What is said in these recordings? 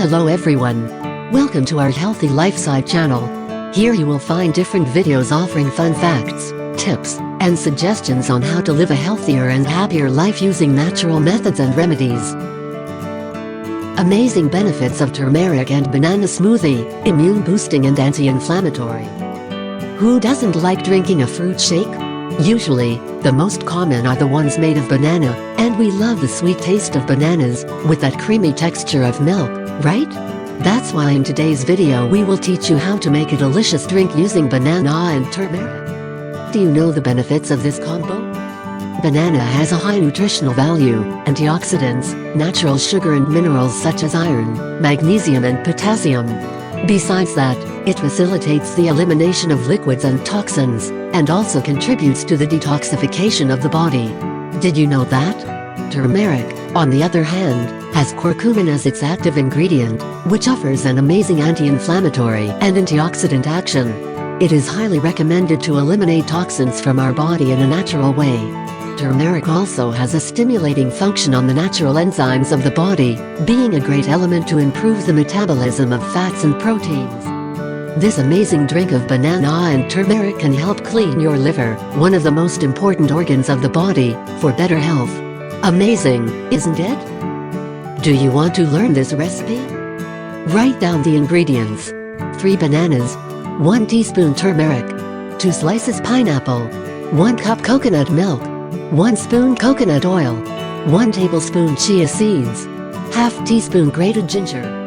Hello everyone. Welcome to our Healthy Lifestyle channel. Here you will find different videos offering fun facts, tips, and suggestions on how to live a healthier and happier life using natural methods and remedies. Amazing benefits of turmeric and banana smoothie, immune boosting and anti-inflammatory. Who doesn't like drinking a fruit shake? Usually, the most common are the ones made of banana, and we love the sweet taste of bananas, with that creamy texture of milk, right? That's why in today's video we will teach you how to make a delicious drink using banana and turmeric. Do you know the benefits of this combo? Banana has a high nutritional value, antioxidants, natural sugar and minerals such as iron, magnesium and potassium. Besides that, it facilitates the elimination of liquids and toxins, and also contributes to the detoxification of the body. Did you know that? Turmeric, on the other hand, has curcumin as its active ingredient, which offers an amazing anti-inflammatory and antioxidant action. It is highly recommended to eliminate toxins from our body in a natural way. Turmeric also has a stimulating function on the natural enzymes of the body, being a great element to improve the metabolism of fats and proteins. This amazing drink of banana and turmeric can help clean your liver, one of the most important organs of the body, for better health. Amazing, isn't it? Do you want to learn this recipe? Write down the ingredients. 3 bananas, 1 teaspoon turmeric, 2 slices pineapple, 1 cup coconut milk, 1 spoon coconut oil, 1 tablespoon chia seeds, ½ teaspoon grated ginger.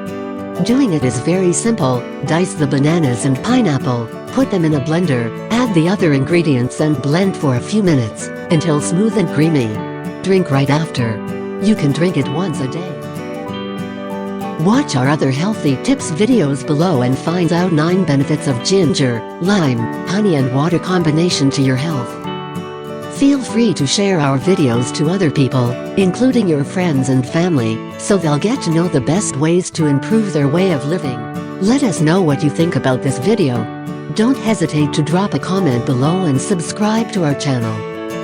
Doing it is very simple. Dice the bananas and pineapple, put them in a blender, add the other ingredients and blend for a few minutes, until smooth and creamy. Drink right after. You can drink it once a day. Watch our other healthy tips videos below and find out 9 benefits of ginger, lime, honey and water combination to your health. Feel free to share our videos to other people, including your friends and family, so they'll get to know the best ways to improve their way of living. Let us know what you think about this video. Don't hesitate to drop a comment below and subscribe to our channel.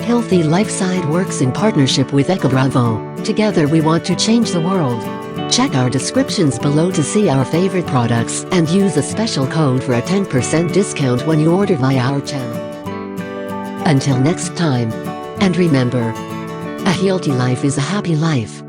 Healthy Lifestyle works in partnership with EcoBravo. Together we want to change the world. Check our descriptions below to see our favorite products and use a special code for a 10% discount when you order via our channel. Until next time. And remember, a healthy life is a happy life.